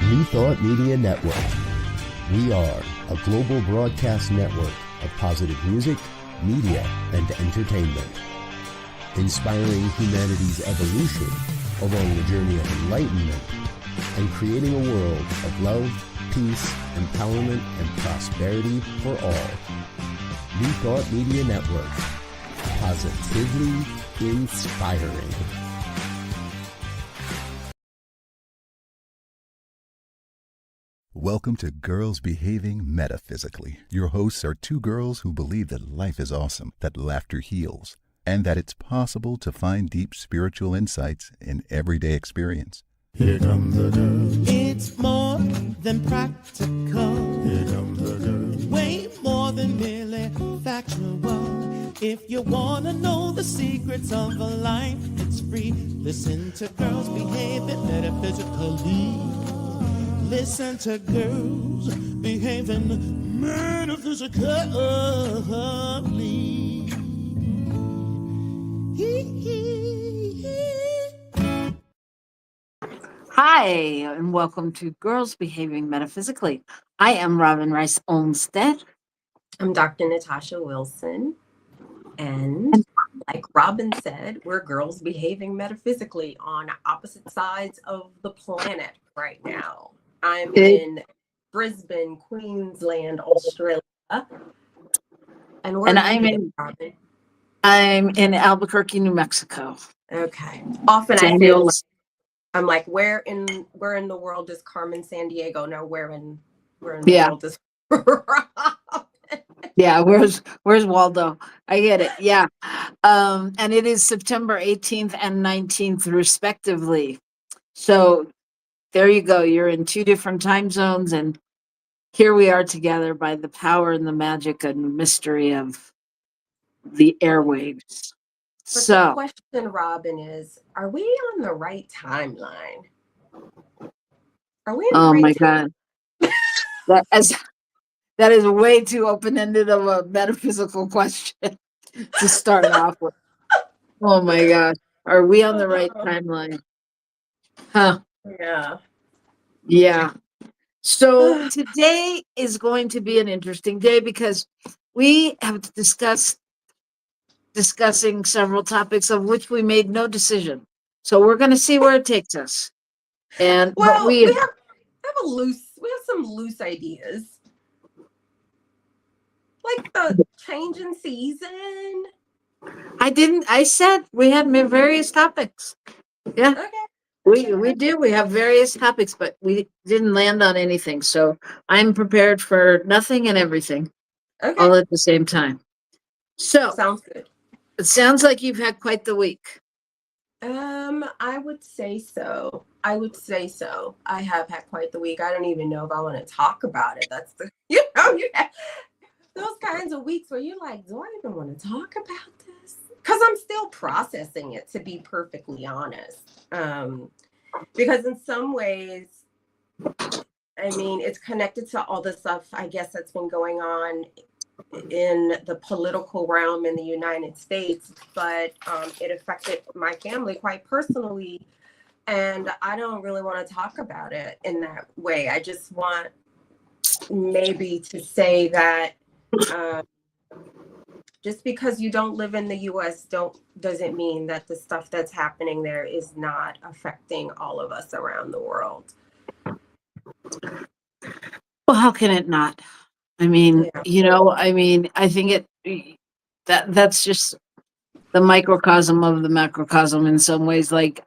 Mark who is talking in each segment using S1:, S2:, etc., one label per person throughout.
S1: New Thought Media Network. We are a global broadcast network of positive music, media, and entertainment, inspiring humanity's evolution along the journey of enlightenment and creating a world of love, peace, empowerment, and prosperity for all. New Thought Media Network. Positively inspiring.
S2: Welcome to Girls Behaving Metaphysically. Your hosts are two girls who believe that life is awesome, that laughter heals, and that it's possible to find deep spiritual insights in everyday experience.
S3: Here come the girls. It's more than practical. Here come the girls. Way more than merely factual. If you want to know the secrets of a life, it's free. Listen to Girls Behaving Metaphysically. Listen to Girls Behaving Metaphysically.
S4: Hi, and welcome to Girls Behaving Metaphysically. I am Robyn Rice Olmsted.
S5: I'm Dr. Natasha Wilson. And like Robyn said, we're girls behaving metaphysically on opposite sides of the planet right now. I'm in Brisbane, Queensland, Australia. And where
S4: I'm in Albuquerque, New Mexico.
S5: Okay. Often I'm like, where in the world is Carmen Sandiego? No, where in the world is Robyn?
S4: Yeah, where's Waldo? I get it. Yeah. And it is September 18th and 19th respectively. So there you go. You're in two different time zones, and here we are together by the power and the magic and mystery of the airwaves.
S5: But the question, Robyn, is, are we on the right timeline? Are we in the right
S4: God. That is way too open-ended of a metaphysical question to start off with. Oh my God. Are we on the right timeline? Huh.
S5: Yeah.
S4: Yeah. So today is going to be an interesting day because we have discussing several topics of which we made no decision. So we're going to see where it takes us. And
S5: we have some loose ideas. Like the change in season.
S4: I said we had various topics. Yeah.
S5: Okay.
S4: We do. We have various topics, but we didn't land on anything. So I'm prepared for nothing and everything all at the same time. So
S5: sounds good.
S4: It sounds like you've had quite the week.
S5: I would say so. I have had quite the week. I don't even know if I want to talk about it. That's you have those kinds of weeks where you're like, do I even want to talk about this? Because I'm still processing it, to be perfectly honest. Because in some ways, I mean, it's connected to all the stuff, I guess, that's been going on in the political realm in the United States, but it affected my family quite personally. And I don't really want to talk about it in that way. I just want maybe to say that just because you don't live in the US doesn't mean that the stuff that's happening there is not affecting all of us around the world.
S4: Well, how can it not? I mean, I think that's just the microcosm of the macrocosm in some ways. Like,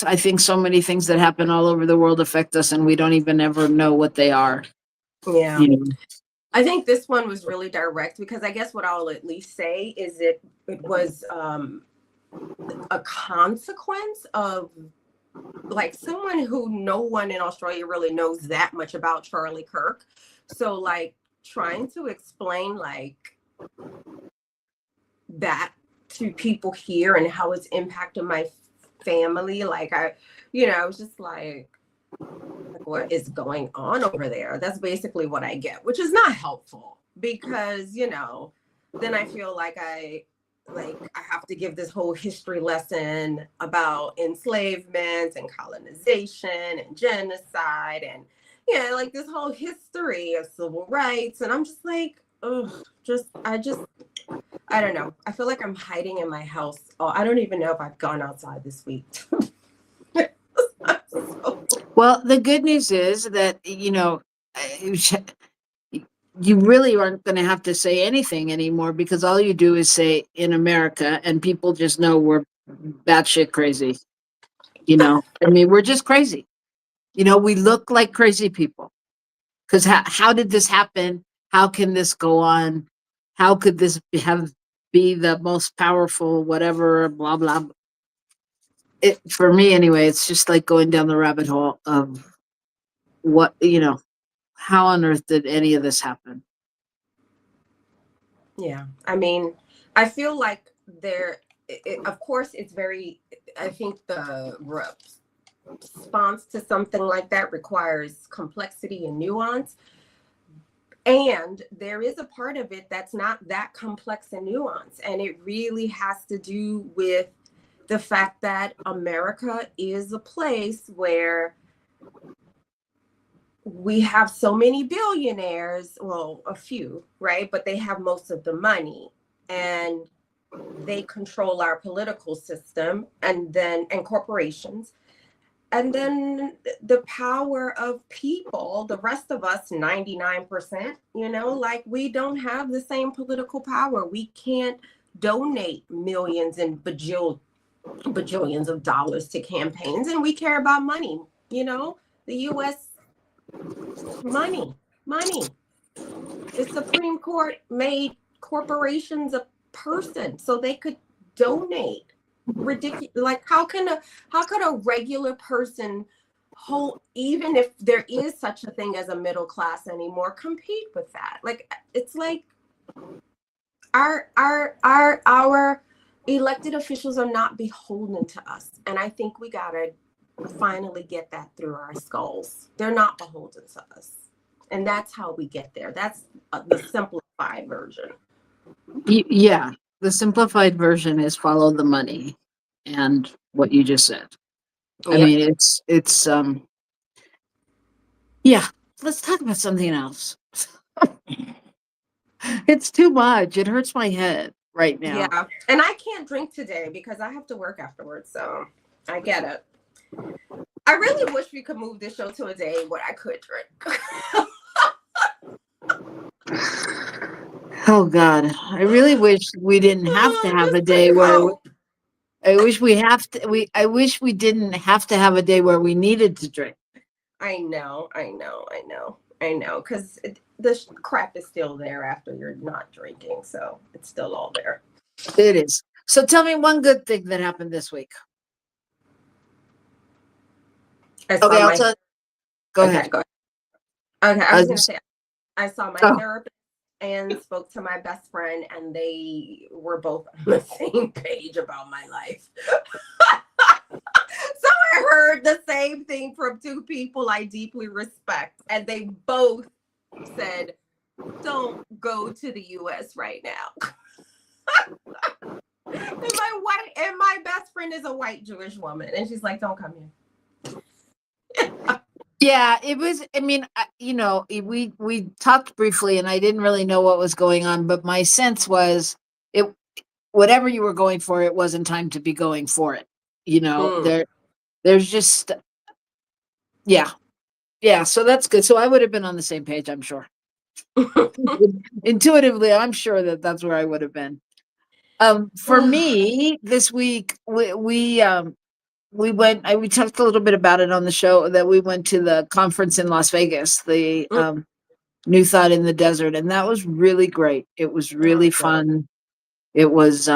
S4: I think so many things that happen all over the world affect us and we don't even ever know what they are.
S5: Yeah. I think this one was really direct because I guess what I'll at least say is it was a consequence of like someone who no one in Australia really knows that much about, Charlie Kirk. So like trying to explain like that to people here and how it's impacted my family. Like I was just like, what is going on over there? That's basically what I get, which is not helpful because, then I feel like I have to give this whole history lesson about enslavement and colonization and genocide and yeah, like this whole history of civil rights. And I'm just like, ugh, I don't know. I feel like I'm hiding in my house. Oh, I don't even know if I've gone outside this week.
S4: Well, the good news is that, you really aren't going to have to say anything anymore, because all you do is say in America and people just know we're batshit crazy. I mean, we're just crazy. We look like crazy people. Because how did this happen? How can this go on? How could this be the most powerful, whatever, blah, blah. For me, anyway, it's just like going down the rabbit hole of what, how on earth did any of this happen?
S5: Yeah. I mean, I feel like of course, it's I think the response to something like that requires complexity and nuance. And there is a part of it that's not that complex and nuanced. And it really has to do with the fact that America is a place where we have so many billionaires, well, a few, right? But they have most of the money, and they control our political system and corporations. And then the power of people, the rest of us, 99%, like we don't have the same political power. We can't donate millions and bajillions of dollars to campaigns, and we care about money. The U.S. money. The Supreme Court made corporations a person so they could donate. Ridiculous. Like, how could a regular person even if there is such a thing as a middle class anymore, compete with that? Like, it's like our elected officials are not beholden to us, and I think we gotta finally get that through our skulls. They're not beholden to us, and that's how we get there. That's the simplified version.
S4: Yeah, the simplified version is follow the money, and what you just said. I mean, it's yeah. Let's talk about something else. It's too much. It hurts my head right now.
S5: Yeah, and I can't drink today because I have to work afterwards, so I get it. I really wish we could move this show to a day where I could drink.
S4: Oh God, I really wish we didn't have to have a day where I wish we didn't have to have a day where we needed to drink.
S5: I know. Because the crap is still there after you're not drinking, so it's still all there.
S4: It is. So tell me one good thing that happened this week. Okay, I'll tell. Go ahead.
S5: Okay, I was gonna say I saw my therapist and spoke to my best friend, and they were both on the same page about my life. So I heard the same thing from two people I deeply respect, and they both said, "Don't go to the U.S. right now." And my best friend is a white Jewish woman, and she's like, "Don't come here."
S4: Yeah, it was. I mean, we talked briefly, and I didn't really know what was going on, but my sense was whatever you were going for, it wasn't time to be going for it. There's just, yeah. So that's good. So I would have been on the same page, I'm sure. Intuitively, I'm sure that's where I would have been. For me, this week we talked a little bit about it on the show, that we went to the conference in Las Vegas, the New Thought in the Desert, and that was really great. It was really fun. It was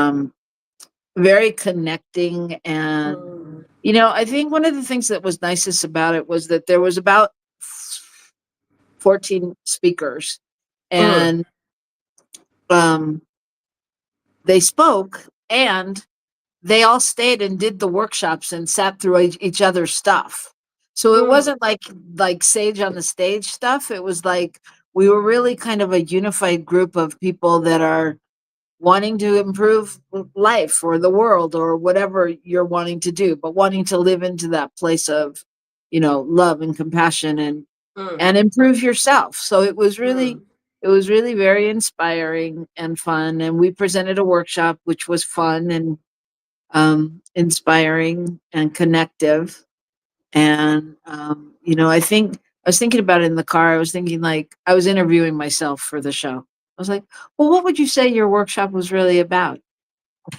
S4: very connecting, and I think one of the things that was nicest about it was that there was about 14 speakers, and they spoke, and they all stayed and did the workshops and sat through each other's stuff. So it wasn't like Sage on the Stage stuff. It was like we were really kind of a unified group of people that are wanting to improve life or the world or whatever you're wanting to do, but wanting to live into that place of, love and compassion and and improve yourself. So it was
S5: Mm.
S4: really very inspiring and fun. And we presented a workshop, which was fun and inspiring and connective. And I was thinking about it in the car. I was thinking, like, I was interviewing myself for the show. I was like, well, what would you say your workshop was really about?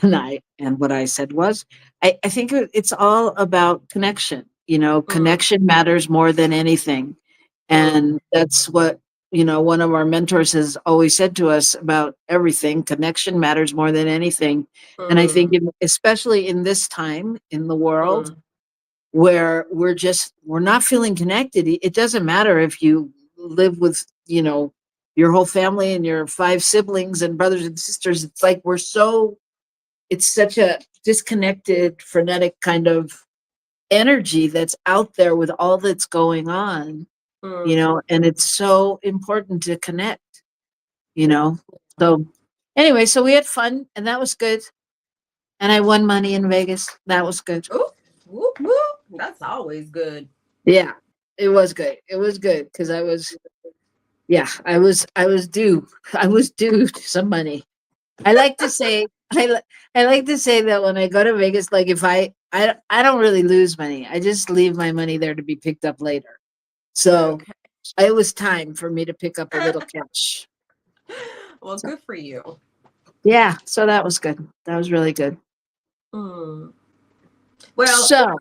S4: And what I said was, I think it's all about connection.
S5: Mm.
S4: Connection matters more than anything.
S5: Mm.
S4: And that's what, one of our mentors has always said to us about everything. Connection matters more than anything. And I think,
S5: Mm.
S4: especially in this time in the world
S5: Mm.
S4: where we're not feeling connected, it doesn't matter if you live with, your whole family and your 5 siblings and brothers and sisters. It's like it's such a disconnected, frenetic kind of energy that's out there with all that's going on,
S5: Mm.
S4: and it's so important to connect, you know. So anyway, so we had fun and that was good. And I won money in Vegas. That was good.
S5: Ooh, whoop, whoop. That's always good.
S4: Yeah, it was good. It was good because I was due. I was due some money. I like to say I like to say that when I go to Vegas, like if I don't really lose money. I just leave my money there to be picked up later. So
S5: Okay.
S4: it was time for me to pick up a little cash.
S5: Well, good for you.
S4: Yeah, so that was good. That was really good.
S5: Mm. Well,
S4: So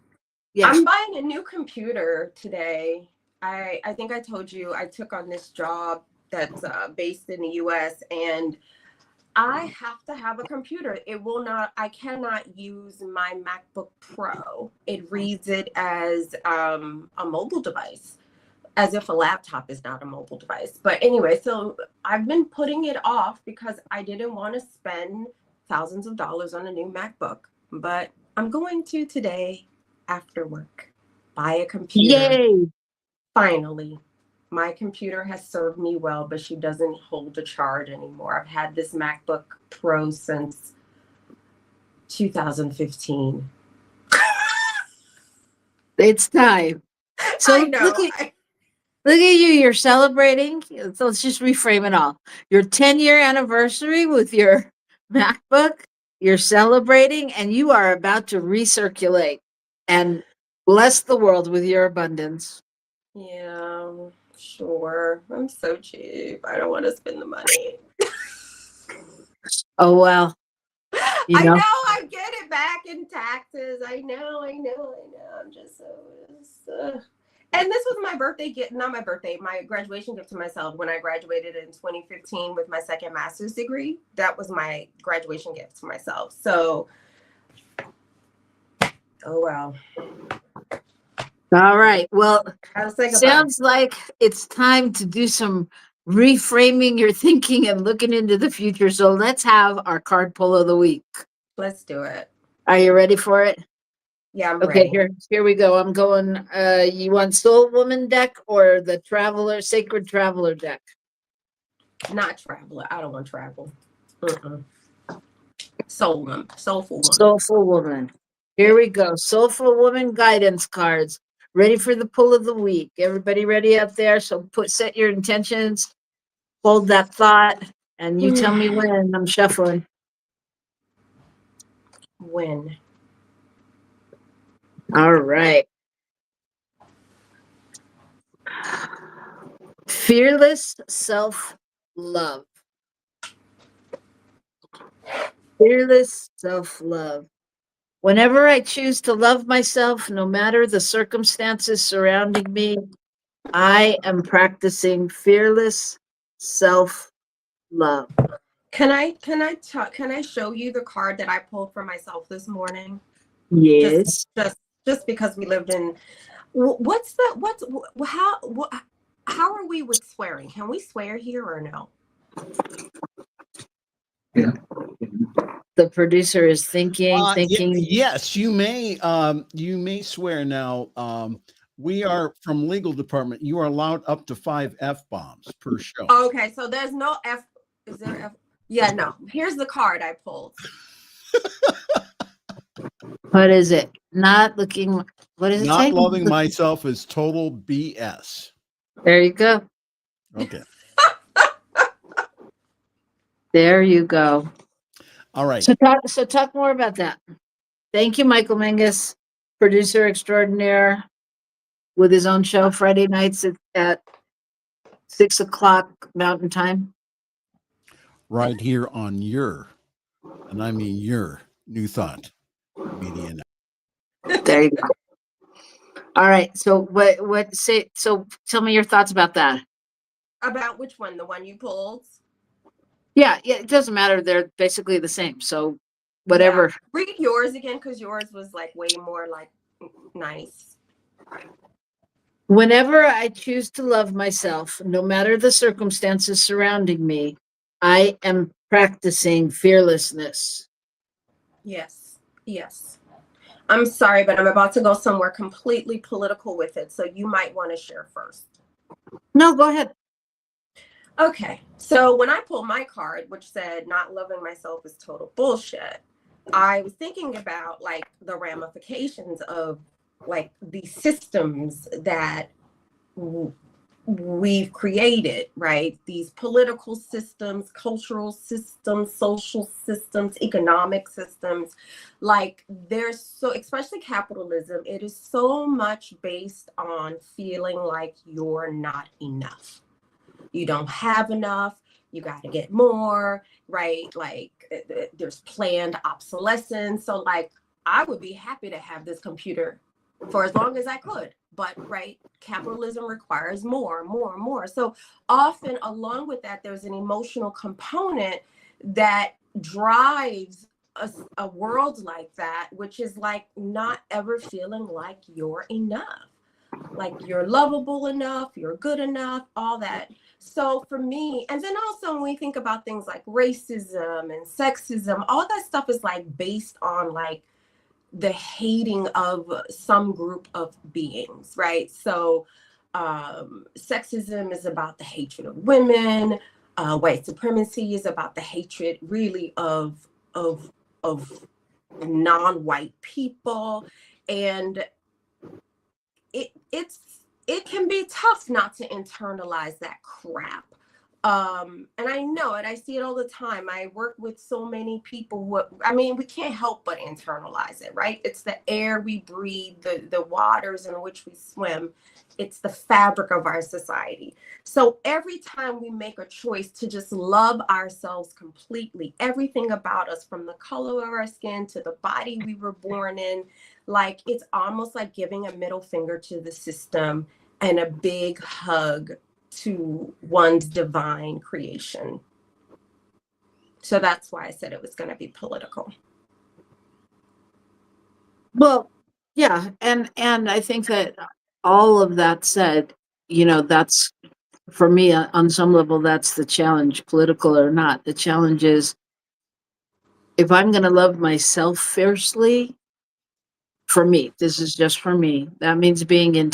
S4: yeah.
S5: I'm buying a new computer today. I think I told you I took on this job that's based in the US, and I have to have a computer. I cannot use my MacBook Pro. It reads it as a mobile device, as if a laptop is not a mobile device. But anyway, so I've been putting it off because I didn't want to spend thousands of dollars on a new MacBook. But I'm going to today after work buy a computer.
S4: Yay.
S5: Finally. My computer has served me well, but she doesn't hold a charge anymore. I've had this MacBook Pro since 2015.
S4: It's time. So
S5: I know.
S4: look at you, you're celebrating. So let's just reframe it all. Your 10-year anniversary with your MacBook, you're celebrating and you are about to recirculate and bless the world with your abundance.
S5: Yeah, sure. I'm so cheap. I don't want to spend the money.
S4: Oh well, you
S5: I
S4: know.
S5: know I get it back in taxes. I know. I'm just so. And this was my birthday gift, not my birthday, my graduation gift to myself when I graduated in 2015 with my second master's degree. That was my graduation gift to myself. So, oh well.
S4: All right. Well,
S5: Gotta
S4: sounds like it's time to do some reframing your thinking and looking into the future. So let's have our card pull of the week.
S5: Let's do it.
S4: Are you ready for it?
S5: Yeah, I'm
S4: Okay,
S5: ready.
S4: here we go. I'm going you want Soul Woman deck or the Sacred Traveler deck?
S5: Not traveler. I don't want travel. Soulful woman.
S4: Soulful Woman. Here we go. Soulful Woman guidance cards. Ready for the pull of the week. Everybody ready up there? So set your intentions, hold that thought, and you tell me when. I'm shuffling.
S5: When?
S4: All right. Fearless self-love. Fearless self-love. Whenever I choose to love myself, no matter the circumstances surrounding me, I am practicing fearless self-love.
S5: Can I show you the card that I pulled for myself this morning?
S4: Yes.
S5: Just because we lived in how are we with swearing? Can we swear here or no?
S4: The producer is thinking.
S6: Yes, you may swear now. We are from legal department. You are allowed up to 5 F-bombs per show.
S5: Okay, so there's no F. Is there F? Yeah, no. Here's the card I pulled.
S4: What is it? Not looking. What does it say?
S6: Not loving myself is total BS.
S4: There you go.
S6: Okay.
S4: There you go.
S6: All right.
S4: So talk more about that. Thank you, Michael Mangus, producer extraordinaire with his own show Friday nights at 6 o'clock Mountain Time.
S6: Right here on your, and I mean your, New Thought Media Network.
S4: There you go. All right. So so tell me your thoughts about that.
S5: About which one? The one you pulled?
S4: Yeah, it doesn't matter. They're basically the same. So whatever.
S5: Yeah. Read yours again, because yours was like way more like nice.
S4: Whenever I choose to love myself, no matter the circumstances surrounding me, I am practicing fearlessness.
S5: Yes. Yes. I'm sorry, but I'm about to go somewhere completely political with it. So you might want to share first.
S4: No, go ahead.
S5: Okay. So when I pulled my card, which said not loving myself is total bullshit, I was thinking about like the ramifications of like these systems that we've created, right? These political systems, cultural systems, social systems, economic systems, like there's so, especially capitalism, it is so much based on feeling like you're not enough. You don't have enough, you got to get more, right? Like there's planned obsolescence. So like I would be happy to have this computer for as long as I could, but right, capitalism requires more, more, more. So often along with that, there's an emotional component that drives a world like that, which is like not ever feeling like you're enough, like you're lovable enough, you're good enough, all that. So for me, and then also when we think about things like racism and sexism, all that stuff is like based on like the hating of some group of beings, right? So sexism is about the hatred of women. White supremacy is about the hatred really of non-white people. And it can be tough not to internalize that crap. And I know it, I see it all the time. I work with so many people who, I mean, we can't help but internalize it, right? It's the air we breathe, the waters in which we swim. It's the fabric of our society. So every time we make a choice to just love ourselves completely, everything about us, from the color of our skin to the body we were born in, like it's almost like giving a middle finger to the system and a big hug to one's divine creation. So that's why I said it was going to be political.
S4: Well, yeah, and I think that all of that said, that's for me on some level, that's the challenge, political or not. The challenge is if I'm going to love myself fiercely, for me, this is just for me, that means being in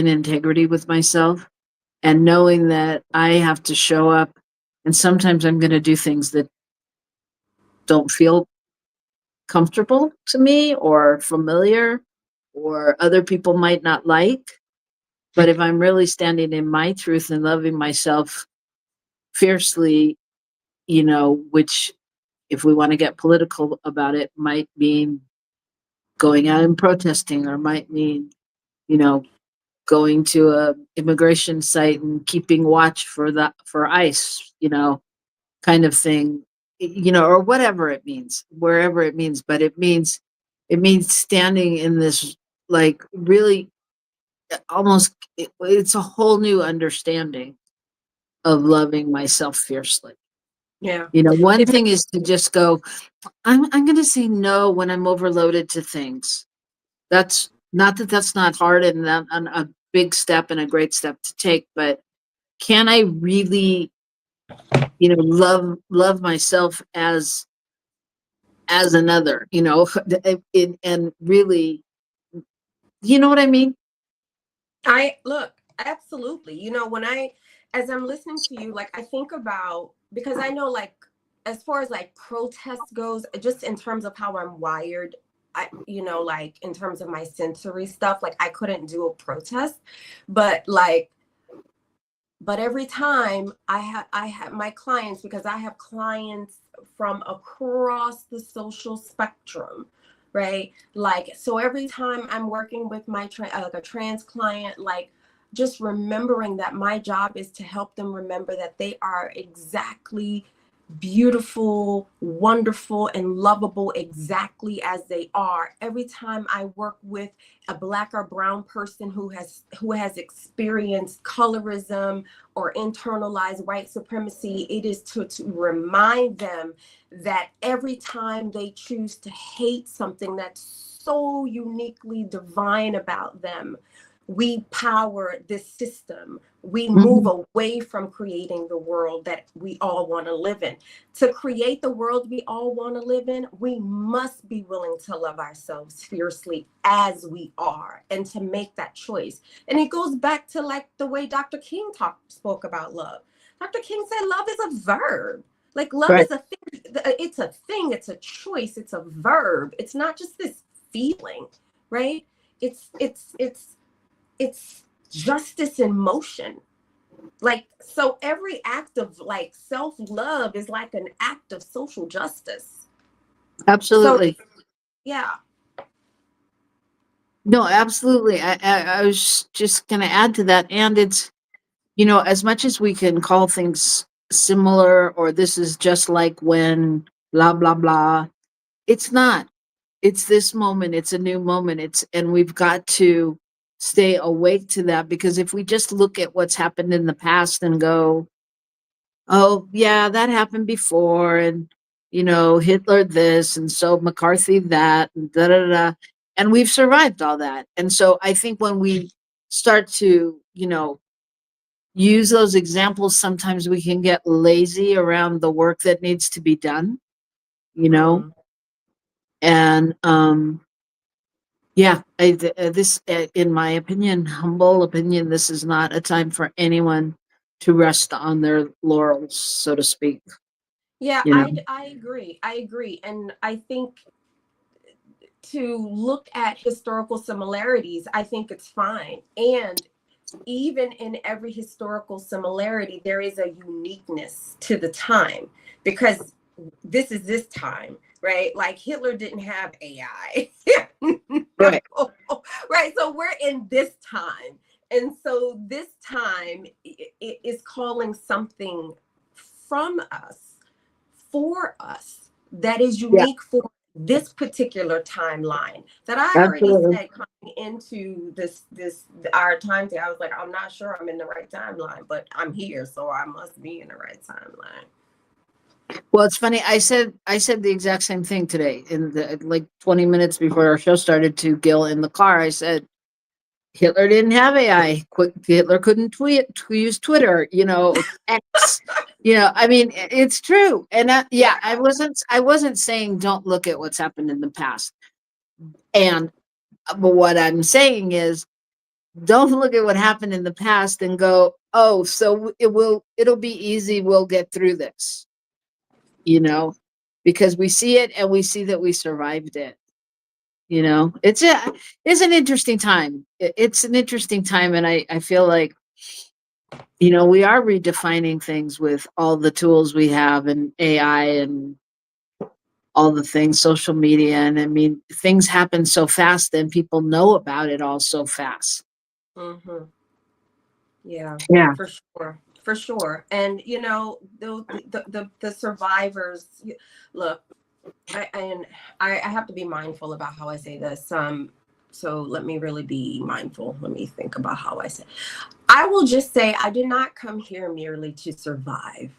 S4: integrity with myself and knowing that I have to show up. And sometimes I'm going to do things that don't feel comfortable to me or familiar or other people might not like. But if I'm really standing in my truth and loving myself fiercely, which if we want to get political about it, might mean going out and protesting, or might mean, going to a immigration site and keeping watch for ICE, kind of thing, or whatever it means, wherever it means. But it means standing in this, like, really almost, it's a whole new understanding of loving myself fiercely.
S5: Yeah.
S4: One thing is to just go, I'm going to say no when I'm overloaded to things. That's not hard and a big step and a great step to take, but can I really, love myself as another, and really, you know what I mean?
S5: Absolutely. As I'm listening to you, like I think about, because I know like as far as like protest goes, just in terms of how I'm wired, like in terms of my sensory stuff, like I couldn't do a protest, but like But every time I have my clients, because I have clients from across the social spectrum, right? Like, so every time I'm working with my like a trans client, like just remembering that my job is to help them remember that they are exactly beautiful, wonderful, and lovable exactly as they are. Every time I work with a Black or brown person who has experienced colorism or internalized white supremacy, it is to remind them that every time they choose to hate something that's so uniquely divine about them, we power this system. We move away from creating the world that we all want to live in. To create the world we all want to live in, we must be willing to love ourselves fiercely as we are, and to make that choice. And it goes back to like the way Dr. King spoke about love. Dr. King said love is a verb. Like love is a thing. It's a thing. It's a choice. It's a verb. It's not just this feeling, right? It's justice in motion. Like, so every act of like self-love is like an act of social justice.
S4: Absolutely.
S5: So, yeah.
S4: No, absolutely. I was just going to add to that. And it's, you know, as much as we can call things similar, or this is just like when blah, blah, blah, it's not. It's this moment. It's a new moment. And we've got to stay awake to that, because if we just look at what's happened in the past and go, oh, yeah, that happened before, and, you know, Hitler this, and so McCarthy that, and da da da. And we've survived all that. And so I think when we start to, you know, use those examples, sometimes we can get lazy around the work that needs to be done, you know? And, yeah, in my opinion, humble opinion, this is not a time for anyone to rest on their laurels, so to speak.
S5: Yeah,
S4: You know?
S5: I agree. I agree. And I think to look at historical similarities, I think it's fine. And even in every historical similarity, there is a uniqueness to the time, because this is this time, right? Like Hitler didn't have AI.
S4: Right.
S5: Right. So we're in this time. And so this time it is calling something from us, for us, that is
S4: Yeah,
S5: unique for this particular timeline, that I already
S4: absolutely.
S5: said coming into this our time today. I was like, I'm not sure I'm in the right timeline, but I'm here, so I must be in the right timeline.
S4: Well, it's funny. I said the exact same thing today, in the like 20 minutes before our show started, to Gil in the car. I said, Hitler didn't have AI. Hitler couldn't use Twitter, you know, X. You know, I mean, it's true. And yeah, I wasn't saying don't look at what's happened in the past. And but what I'm saying is, don't look at what happened in the past and go, oh, so it'll be easy. We'll get through this, you know, because we see it and we see that we survived it. You know, it's an interesting time. It's an interesting time. And I feel like, you know, we are redefining things with all the tools we have, and AI, and all the things, social media. And I mean, things happen so fast and people know about it all so fast.
S5: Mm-hmm. Yeah,
S4: Yeah.
S5: for sure. For sure. And you know, the survivors, look, I have to be mindful about how I say this. So let me really be mindful. Let me think about how I say. I will just say I did not come here merely to survive.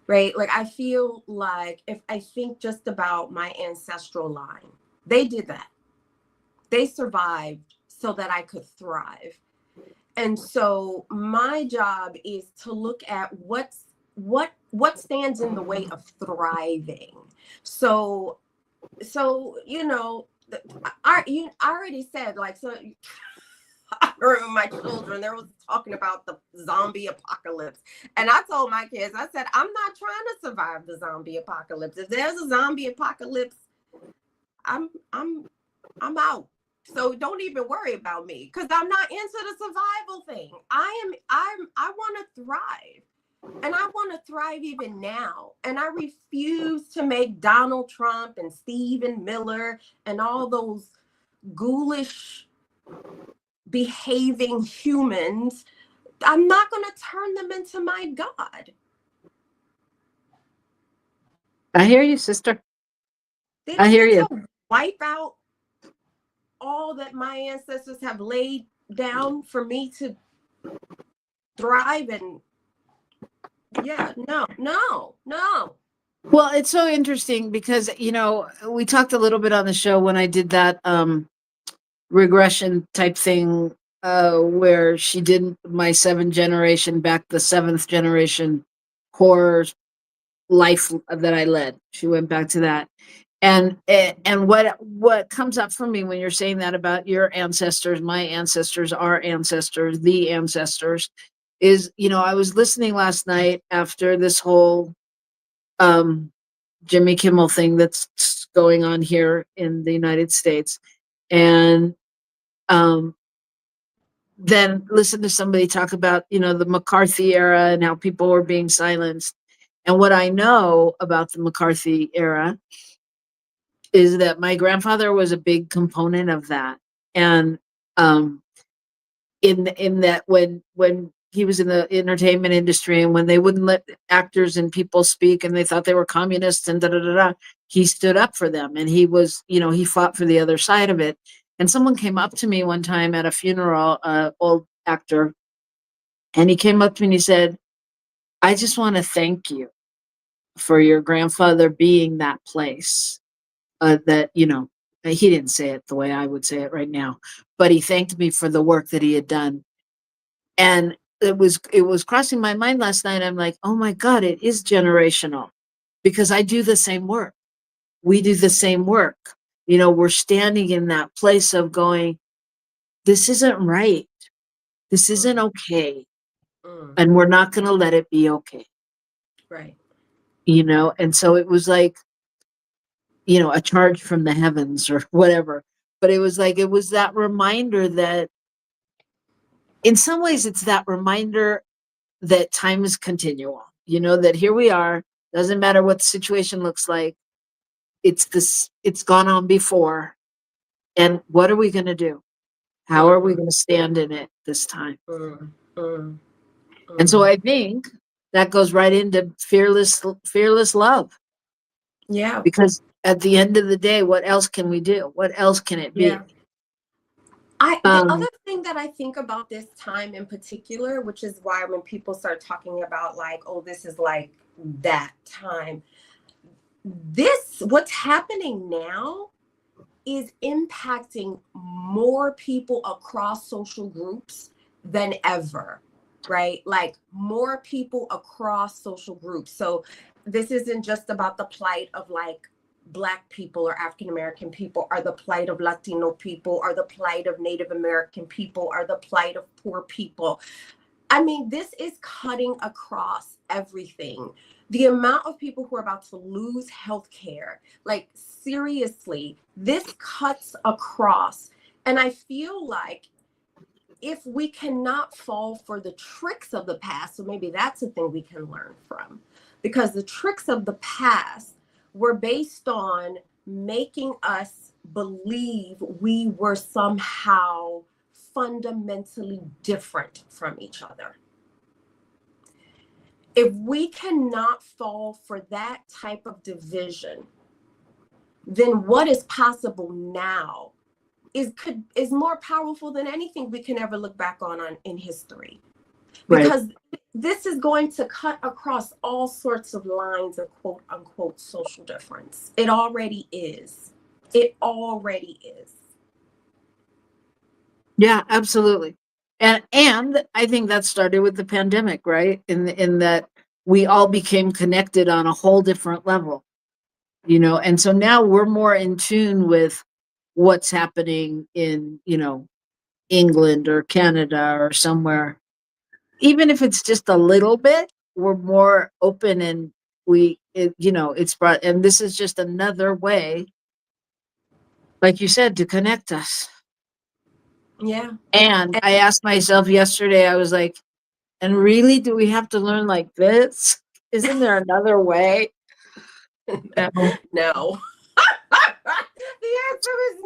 S5: Right? Like I feel like, if I think just about my ancestral line, they did that. They survived so that I could thrive. And so my job is to look at what stands in the way of thriving. So you know, I already said, like, so I remember my children, they was talking about the zombie apocalypse. And I told my kids, I said, I'm not trying to survive the zombie apocalypse. If there's a zombie apocalypse, I'm out. So don't even worry about me, because I'm not into the survival thing. I want to thrive. And I want to thrive even now. And I refuse to make Donald Trump and Stephen Miller and all those ghoulish behaving humans. I'm not going to turn them into my God.
S4: I hear you, sister.
S5: They
S4: I
S5: don't
S4: hear
S5: get
S4: you.
S5: to wipe out all that my ancestors have laid down for me to thrive. And yeah, no.
S4: Well, it's so interesting because, we talked a little bit on the show when I did that regression type thing, where she did my 7th generation back, the 7th generation horror life that I led. She went back to that. And what comes up for me when you're saying that about your ancestors, my ancestors, our ancestors, the ancestors, is, I was listening last night after this whole Jimmy Kimmel thing that's going on here in the United States. And then listen to somebody talk about, the McCarthy era and how people were being silenced. And what I know about the McCarthy era is that my grandfather was a big component of that. And in that when he was in the entertainment industry, and when they wouldn't let actors and people speak and they thought they were communists and he stood up for them, and he was, he fought for the other side of it. And someone came up to me one time at a funeral, old actor, and he came up to me and he said, I just want to thank you for your grandfather being that place. That, he didn't say it the way I would say it right now, but he thanked me for the work that he had done. And it was crossing my mind last night. I'm like, oh my God, it is generational, because I do the same work. We do the same work. We're standing in that place of going, this isn't right. This isn't okay. And we're not going to let it be okay.
S5: Right.
S4: And so it was like, a charge from the heavens or whatever. But it was that reminder that in some ways it's that reminder that time is continual, that here we are, doesn't matter what the situation looks like. It's gone on before. And what are we going to do? How are we going to stand in it this time? And so I think that goes right into fearless love.
S5: Yeah.
S4: Because at the end of the day, what else can we do? What else can it be?
S5: Yeah. The other thing that I think about this time in particular, which is why when people start talking about like, oh, this is like that time, what's happening now is impacting more people across social groups than ever, right? Like more people across social groups. So this isn't just about the plight of like Black people or African American people, or the plight of Latino people, or the plight of Native American people, or the plight of poor people. I mean, this is cutting across everything. The amount of people who are about to lose healthcare, like seriously, this cuts across. And I feel like if we cannot fall for the tricks of the past, so maybe that's a thing we can learn from, because the tricks of the past were based on making us believe we were somehow fundamentally different from each other. If we cannot fall for that type of division, then what is possible now is more powerful than anything we can ever look back on in history. Because this is going to cut across all sorts of lines of quote unquote social difference. It already is. It already is.
S4: Yeah, absolutely. And I think that started with the pandemic, right? In that we all became connected on a whole different level, and so now we're more in tune with what's happening in, England or Canada or somewhere. Even if it's just a little bit, we're more open, and it's brought, and this is just another way, like you said, to connect us.
S5: Yeah.
S4: And I asked myself yesterday, I was like, and really, do we have to learn like this? Isn't there another way? No,
S5: No. The answer is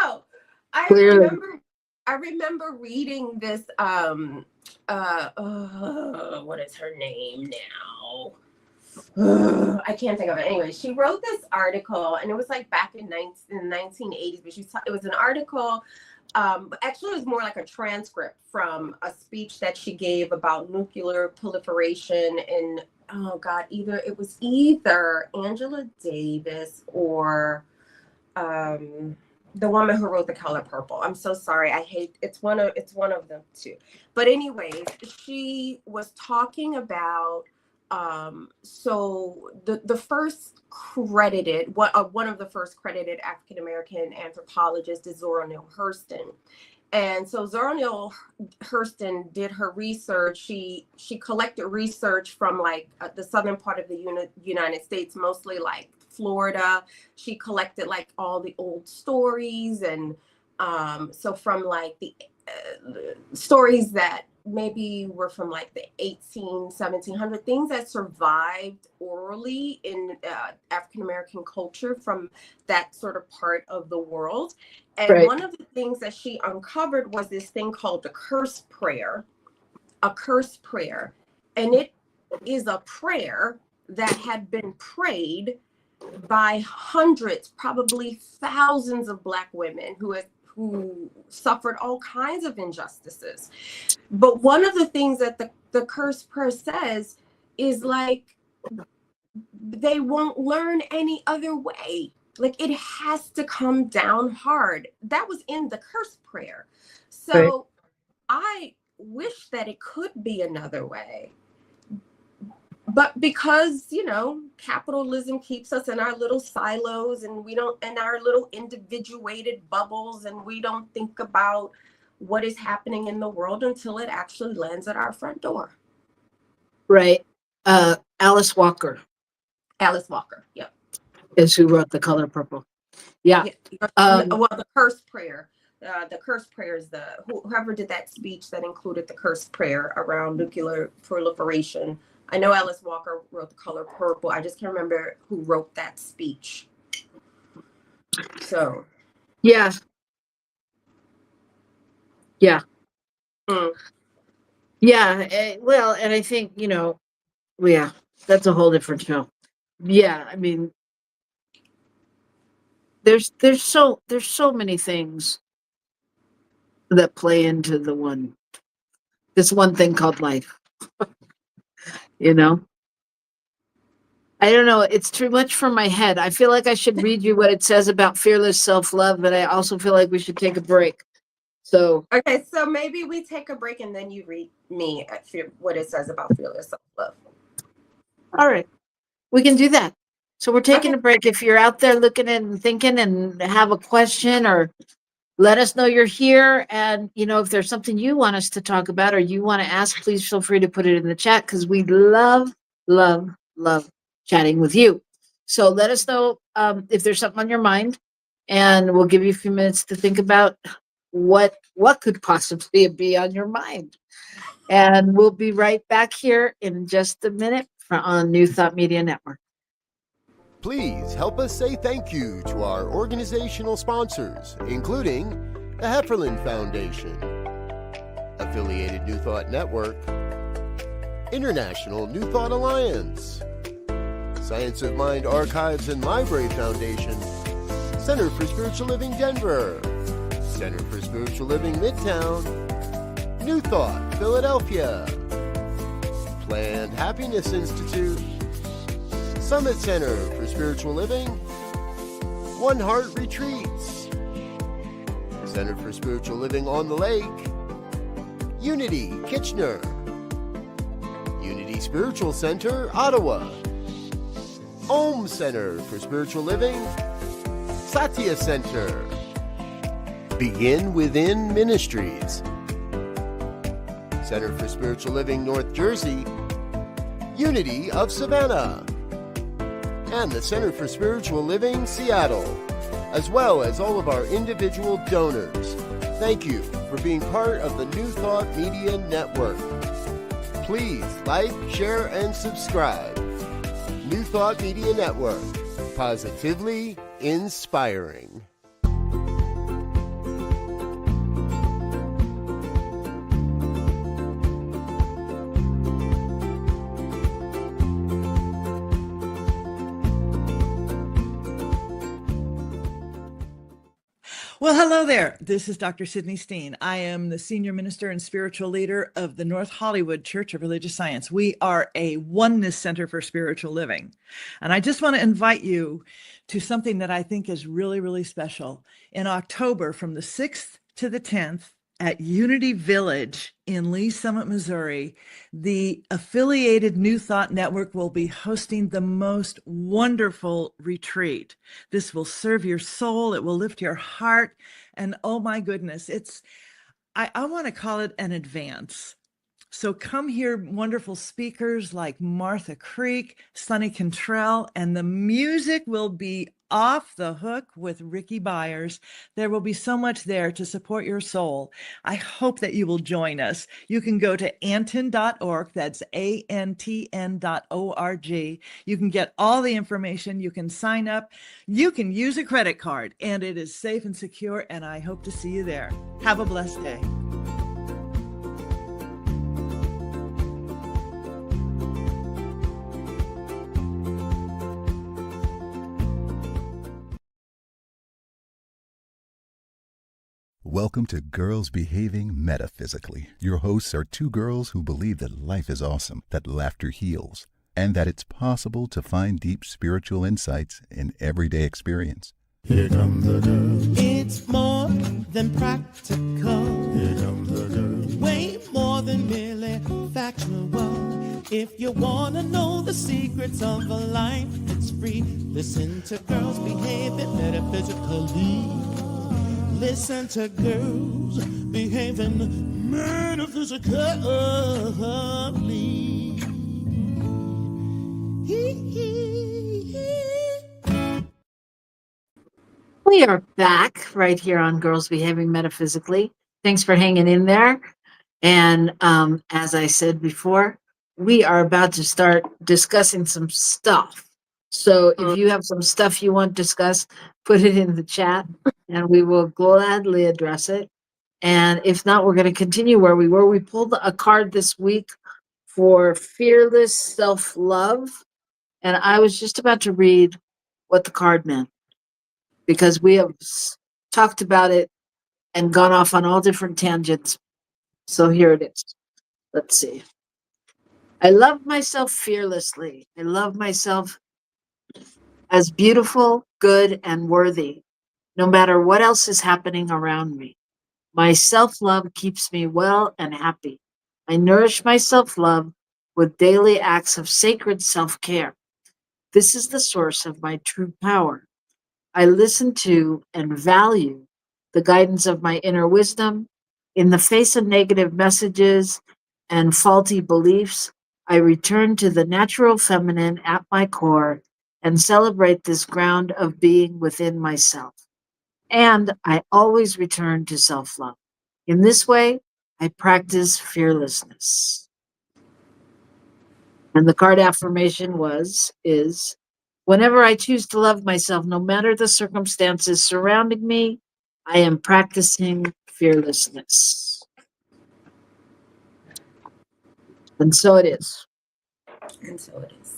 S5: no.
S4: clearly.
S5: I remember reading this what is her name now? I can't think of it. Anyway, she wrote this article, and it was like back in the 1980s, but it was an article. Actually, it was more like a transcript from a speech that she gave about nuclear proliferation in, oh God, it was either Angela Davis or the woman who wrote The Color Purple. I'm so sorry. It's one of them too. But anyways, she was talking about so the first credited, one of the first credited African American anthropologists is Zora Neale Hurston. And so Zora Neale Hurston did her research. She collected research from like the southern part of the United States, mostly like Florida. She collected like all the old stories, and so from like the stories that maybe were from like the 1700 things that survived orally in African American culture from that sort of part of the world. And
S4: Right.
S5: One of the things that she uncovered was this thing called the curse prayer. A curse prayer. And it is a prayer that had been prayed by hundreds, probably thousands of Black women who suffered all kinds of injustices. But one of the things that the curse prayer says is like, they won't learn any other way. Like, it has to come down hard. That was in the curse prayer. So
S4: Right.
S5: I wish that it could be another way. But because, capitalism keeps us in our little silos, and in our little individuated bubbles, and we don't think about what is happening in the world until it actually lands at our front door.
S4: Right. Alice Walker
S5: Alice Walker, yep.
S4: is who wrote The Color Purple. Yeah.
S5: Well, the curse prayer. The curse prayer is whoever did that speech that included the curse prayer around nuclear proliferation. I know Alice Walker wrote The Color Purple. I just can't remember who wrote that speech. So.
S4: Yeah. Yeah.
S5: Mm.
S4: Yeah. Well, and I think, yeah, that's a whole different show. Yeah. I mean, there's so many things that play into this one thing called life. I don't know. It's too much for my head. I feel like I should read you what it says about fearless self-love, but I also feel like we should take a break. So
S5: okay, so maybe we take a break and then you read me what it says about fearless self-love.
S4: All right, we can do that. So we're taking a break. If you're out there looking and thinking and have a question, or let us know you're here. And, if there's something you want us to talk about or you want to ask, please feel free to put it in the chat, because we love, love, love chatting with you. So let us know if there's something on your mind, and we'll give you a few minutes to think about what could possibly be on your mind. And we'll be right back here in just a minute on New Thought Media Network.
S1: Please help us say thank you to our organizational sponsors, including the Hefferland Foundation, Affiliated New Thought Network, International New Thought Alliance, Science of Mind Archives and Library Foundation, Center for Spiritual Living Denver, Center for Spiritual Living Midtown, New Thought Philadelphia, Planned Happiness Institute, Summit Center for Spiritual Living, One Heart Retreats, Center for Spiritual Living on the Lake, Unity Kitchener, Unity Spiritual Center Ottawa, Om Center for Spiritual Living, Satya Center, Begin Within Ministries, Center for Spiritual Living North Jersey, Unity of Savannah, and the Center for Spiritual Living Seattle, as well as all of our individual donors. Thank you for being part of the New Thought Media Network. Please like, share, and subscribe. New Thought Media Network, positively inspiring.
S7: Well, hello there. This is Dr. Sydney Steen. I am the senior minister and spiritual leader of the North Hollywood Church of Religious Science. We are a oneness center for spiritual living. And I just want to invite you to something that I think is really, really special. In October, from the 6th to the 10th, at Unity Village in Lee Summit, Missouri, the affiliated New Thought Network will be hosting the most wonderful retreat. This will serve your soul. It will lift your heart. And oh my goodness, I want to call it an advance. So come hear wonderful speakers like Martha Creek, Sonny Cantrell, and the music will be off the hook with Ricky Byers. There will be so much there to support your soul. I hope that you will join us. You can go to antn.org. That's antn.org. You can get all the information. You can sign up. You can use a credit card, and it is safe and secure, and I hope to see you there. Have a blessed day.
S2: Welcome to Girls Behaving Metaphysically. Your hosts are two girls who believe that life is awesome, that laughter heals, and that it's possible to find deep spiritual insights in everyday experience.
S3: Here come the girls. It's more than practical. Here come the girls. Way more than merely factual. If you want to know the secrets of a life that's free, listen to Girls Behaving Metaphysically. Listen to Girls Behaving Metaphysically.
S4: We are back right here on Girls Behaving Metaphysically. Thanks for hanging in there. And as I said before, we are about to start discussing some stuff. So if you have some stuff you want to discuss, put it in the chat and we will gladly address it. And if not, we're going to continue where we were. We pulled a card this week for fearless self-love. And I was just about to read what the card meant, because we have talked about it and gone off on all different tangents. So here it is. Let's see. I love myself fearlessly. I love myself as beautiful, good, and worthy, no matter what else is happening around me. My self-love keeps me well and happy. I nourish my self-love with daily acts of sacred self-care. This is the source of my true power. I listen to and value the guidance of my inner wisdom. In the face of negative messages and faulty beliefs, I return to the natural feminine at my core and celebrate this ground of being within myself. And I always return to self-love. In this way, I practice fearlessness. And the card affirmation is, whenever I choose to love myself, no matter the circumstances surrounding me, I am practicing fearlessness. And so it is.
S5: And so it is.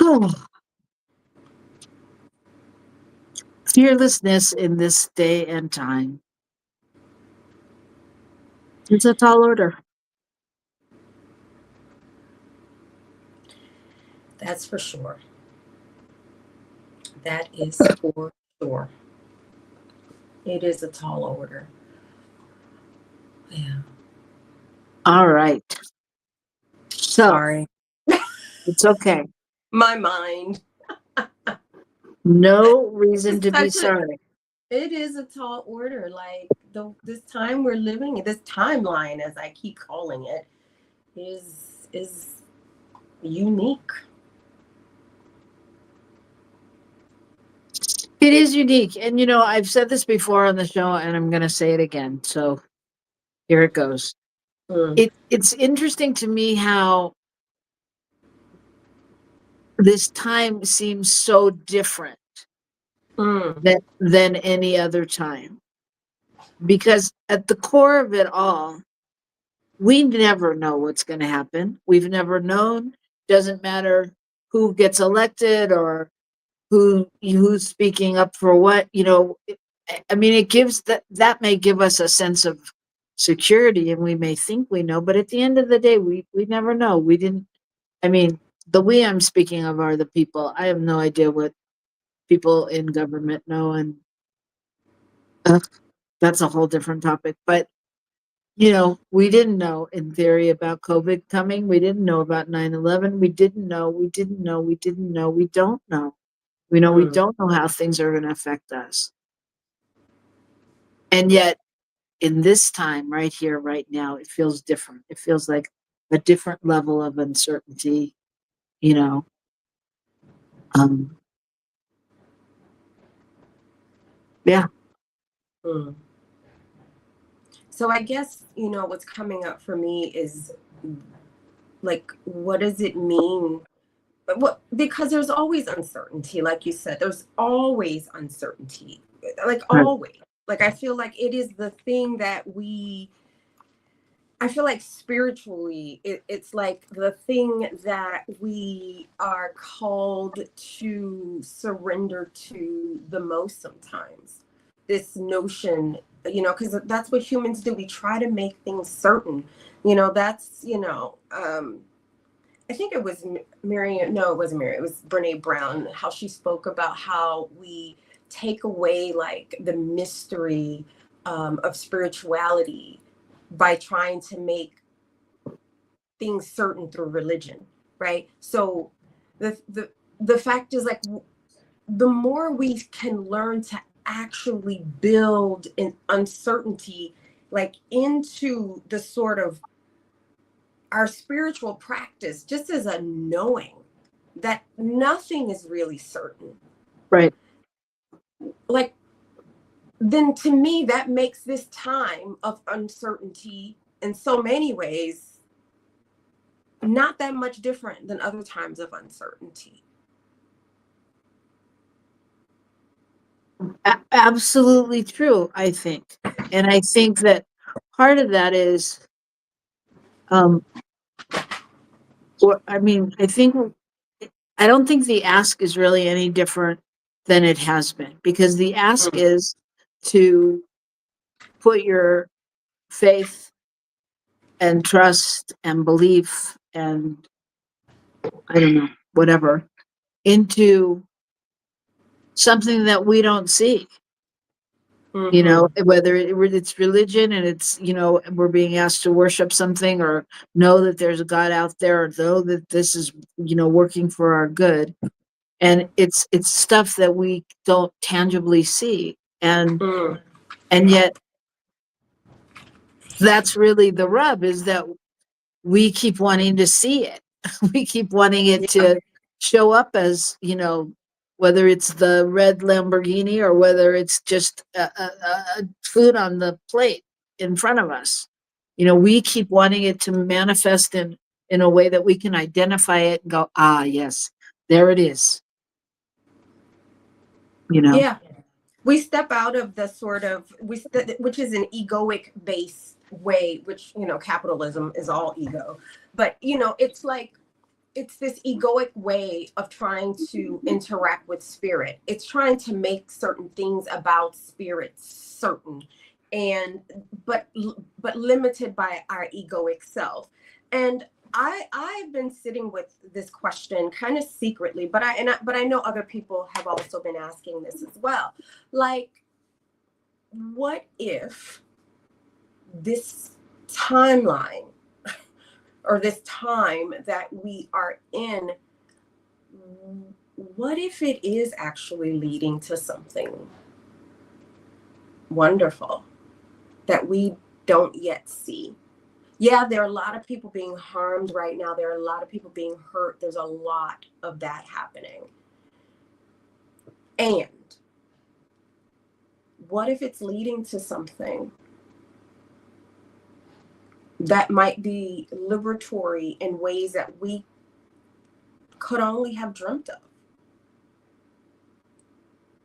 S4: Oh. Fearlessness in this day and time. It's a tall order.
S5: That's for sure. That is for sure. It is a tall order. Yeah.
S4: All right. So
S5: Sorry.
S4: it's okay.
S5: My mind.
S4: No reason to be
S5: Such a-
S4: sorry.
S5: It is a tall order. Like this time we're living in, this timeline, as I keep calling it, is unique.
S4: It is unique. And, I've said this before on the show and I'm going to say it again. So here it goes. It's interesting to me how this time seems so different than any other time. Because at the core of it all, we never know what's going to happen. We've never known. Doesn't matter who gets elected or who's speaking up for what. I mean, it gives that may give us a sense of security, and we may think we know, but at the end of the day, we never know. We didn't. I mean, the we I'm speaking of are the people. I have no idea what people in government know, and that's a whole different topic. But we didn't know in theory about COVID coming. We didn't know about 9/11. We didn't know. We didn't know. We didn't know. We don't know. We don't know how things are going to affect us. And yet, in this time, right here, right now, it feels different. It feels like a different level of uncertainty. Yeah.
S5: So I guess, what's coming up for me is like, what does it mean? Because there's always uncertainty, like you said, there's always uncertainty, like always. Like, I feel like it is the thing that I feel like spiritually, it's like the thing that we are called to surrender to the most sometimes. This notion, because that's what humans do. We try to make things certain. That's, I think it was Marion. No, it wasn't Marion. It was Brene Brown, how she spoke about how we take away like the mystery of spirituality by trying to make things certain through religion, right? So the fact is, like, the more we can learn to actually build an uncertainty like into the sort of our spiritual practice, just as a knowing that nothing is really certain,
S4: Right.
S5: like, then to me that makes this time of uncertainty in so many ways not that much different than other times of uncertainty.
S4: Absolutely true, I think. And I think that part of that is, I don't think the ask is really any different than it has been, because the ask is to put your faith and trust and belief and, I don't know, whatever, into something that we don't see. Whether it's religion and it's, we're being asked to worship something, or know that there's a God out there, or know that this is, working for our good. And it's stuff that we don't tangibly see. And yet that's really the rub, is that we keep wanting to see it. We keep wanting it to show up as, whether it's the red Lamborghini or whether it's just a food on the plate in front of us. We keep wanting it to manifest in a way that we can identify it and go, yes, there it is.
S5: Yeah, we step out of the sort of, which is an egoic based way, which, capitalism is all ego. But, it's like, it's this egoic way of trying to interact with spirit. It's trying to make certain things about spirit certain, but limited by our egoic self. And I've been sitting with this question kind of secretly, but I know other people have also been asking this as well. Like, what if this timeline or this time that we are in, what if it is actually leading to something wonderful that we don't yet see? Yeah, there are a lot of people being harmed right now. There are a lot of people being hurt. There's a lot of that happening. And what if it's leading to something that might be liberatory in ways that we could only have dreamt of?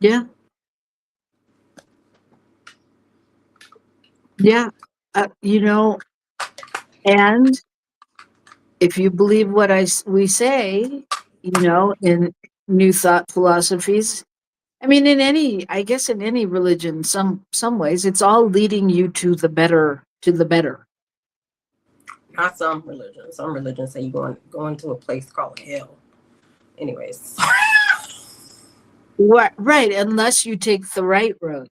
S4: Yeah. Yeah. You know, and if you believe what we say, you know, in new thought philosophies, I mean, I guess in any religion, some ways, it's all leading you to the better, to the better.
S5: Not some religions. Some religions say you're going to a place called hell. Anyways.
S4: Right. Unless you take the right road,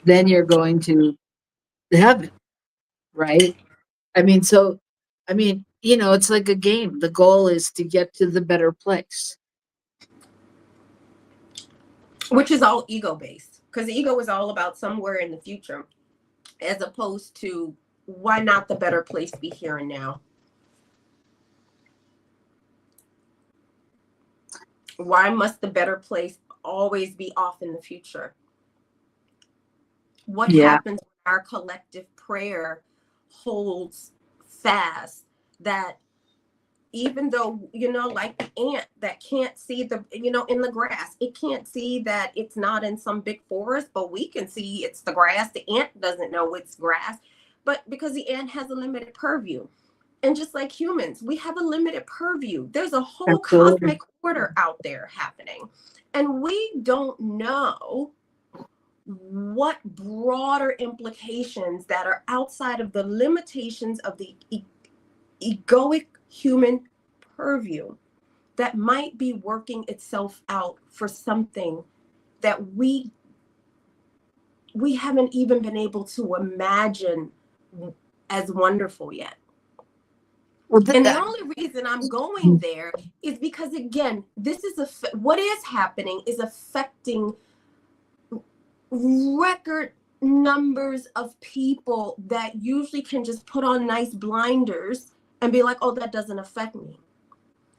S4: then you're going to heaven, right? I mean, you know, it's like a game. The goal is to get to the better place.
S5: Which is all ego based, because the ego is all about somewhere in the future, as opposed to why not the better place be here and now? Why must the better place always be off in the future? What happens when our collective prayer holds fast that even though, you know, like the ant that can't see the, you know, in the grass, it can't see that it's not in some big forest, but we can see it's the grass. The ant doesn't know it's grass, but because the ant has a limited purview. And just like humans, we have a limited purview. There's a whole cosmic order out there happening. And we don't know what broader implications that are outside of the limitations of the egoic human purview that might be working itself out for something that we haven't even been able to imagine as wonderful yet. Well, and the only reason I'm going there is because, again, this is what is happening is affecting record numbers of people that usually can just put on nice blinders and be like, oh, that doesn't affect me.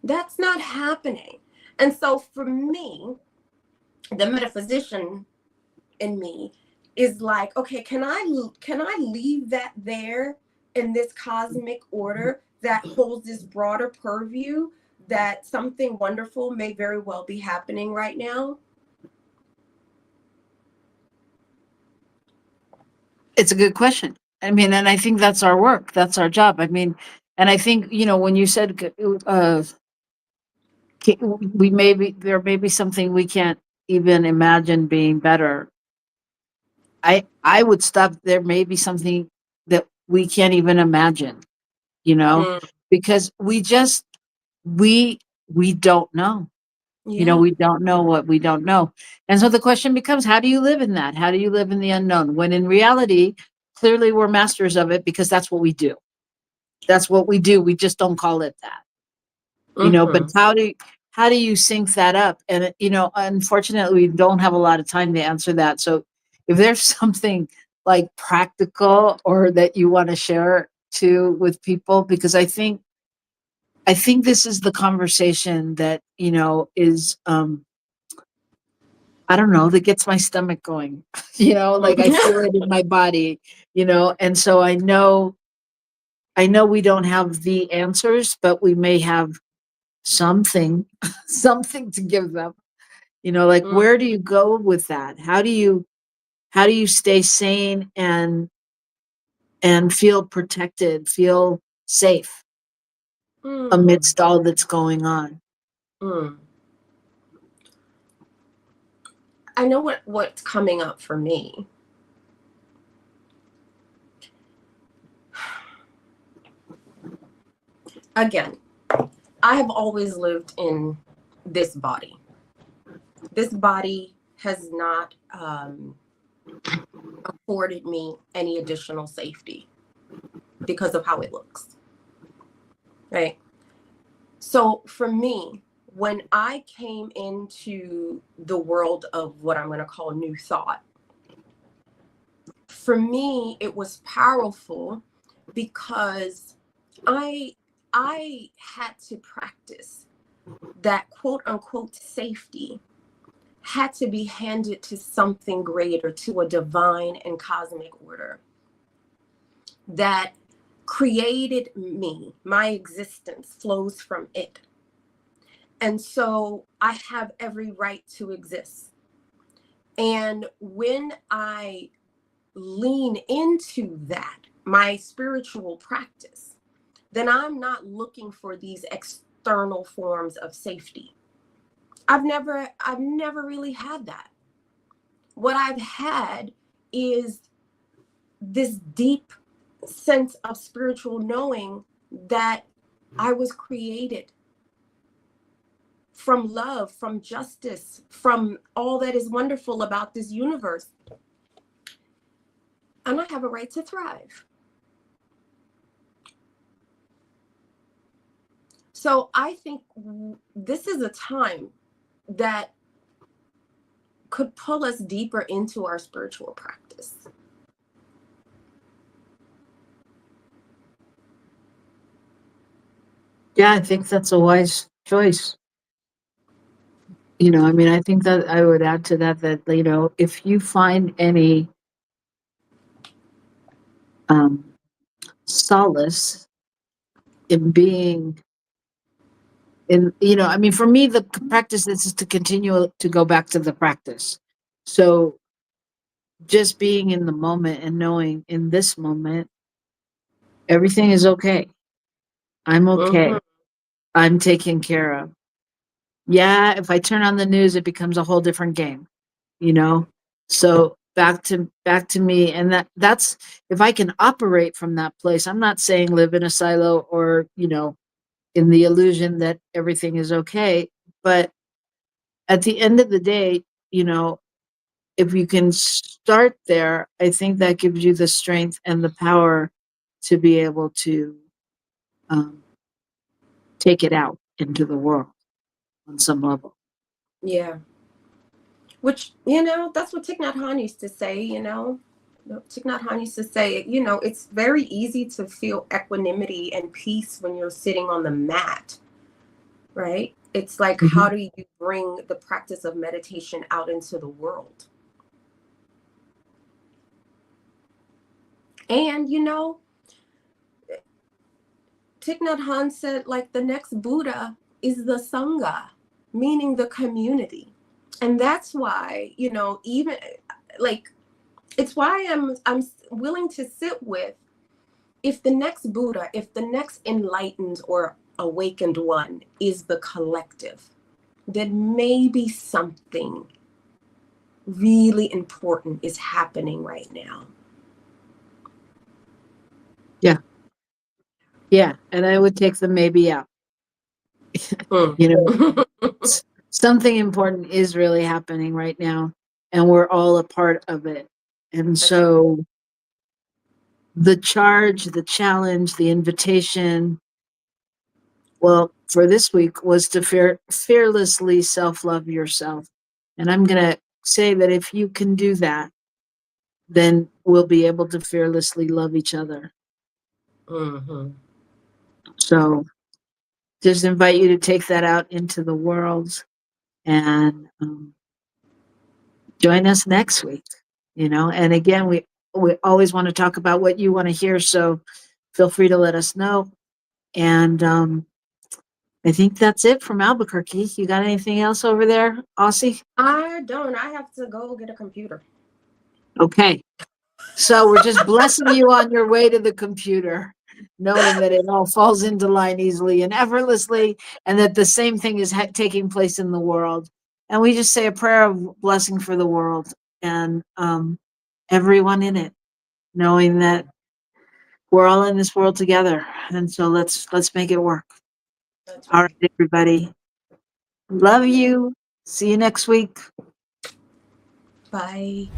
S5: That's not happening. And so for me, the metaphysician in me is like, okay, can I leave that there in this cosmic order that holds this broader purview that something wonderful may very well be happening right now?
S4: It's a good question. I mean, and I think that's our work. That's our job. I mean, and I think, you know, when you said there may be something we can't even imagine being better. I would stop. There may be something that we can't even imagine, you know, because we don't know. You know, we don't know what we don't know. And so the question becomes, how do you live in that? How do you live in the unknown? When in reality, clearly we're masters of it because that's what we do. That's what we do. We just don't call it that. You know, but how do you sync that up? And, you know, unfortunately, we don't have a lot of time to answer that. So if there's something like practical or that you want to share with people, because I think this is the conversation that, you know, is, I don't know, that gets my stomach going, you know, like I feel it in my body, you know, and so I know we don't have the answers, but we may have something to give them, you know, like where do you go with that? How do you stay sane and feel protected, feel safe amidst all that's going on?
S5: I know what's coming up for me. Again, I have always lived in this body. This body has not afforded me any additional safety because of how it looks. Right? So for me, when I came into the world of what I'm going to call new thought, for me, it was powerful because I had to practice that quote unquote safety had to be handed to something greater, to a divine and cosmic order that created me. My existence flows from it. And so I have every right to exist. And when I lean into that, my spiritual practice, then I'm not looking for these external forms of safety. I've never really had that. What I've had is this deep sense of spiritual knowing that I was created from love, from justice, from all that is wonderful about this universe. And I have a right to thrive. So I think this is a time that could pull us deeper into our spiritual practice.
S4: Yeah, I think that's a wise choice. You know, I mean, I think that I would add to that, you know, if you find any solace in being in, you know, I mean, for me, the practice is to continue to go back to the practice. So just being in the moment and knowing in this moment, everything is okay. I'm okay. I'm taken care of. Yeah, if I turn on the news, it becomes a whole different game, you know? So back to me. And that's, if I can operate from that place, I'm not saying live in a silo or, you know, in the illusion that everything is okay. But at the end of the day, you know, if you can start there, I think that gives you the strength and the power to be able to take it out into the world on some level.
S5: Yeah. Which, you know, that's what Thich Nhat Hanh used to say, you know. Thich Nhat Hanh used to say, you know, it's very easy to feel equanimity and peace when you're sitting on the mat, right? It's like, how do you bring the practice of meditation out into the world? And, you know, Thich Nhat Hanh said, like, the next Buddha is the Sangha, meaning the community. And that's why, you know, even like, it's why I'm willing to sit with, if the next Buddha, if the next enlightened or awakened one is the collective, then maybe something really important is happening right now.
S4: Yeah, and I would take the maybe out. You know, something important is really happening right now, and we're all a part of it. And so the charge, the challenge, the invitation, well, for this week was to fearlessly self-love yourself. And I'm going to say that if you can do that, then we'll be able to fearlessly love each other. So just invite you to take that out into the world and join us next week, you know. And again, we always want to talk about what you want to hear, so feel free to let us know. And I think that's it from Albuquerque. You got anything else over there, Aussie?
S5: I don't. I have to go get a computer.
S4: Okay. So we're just blessing you on your way to the computer, knowing that it all falls into line easily and effortlessly, and that the same thing is taking place in the world. And we just say a prayer of blessing for the world and everyone in it, knowing that we're all in this world together. And so let's make it work. All right, everybody. Love you. See you next week.
S5: Bye.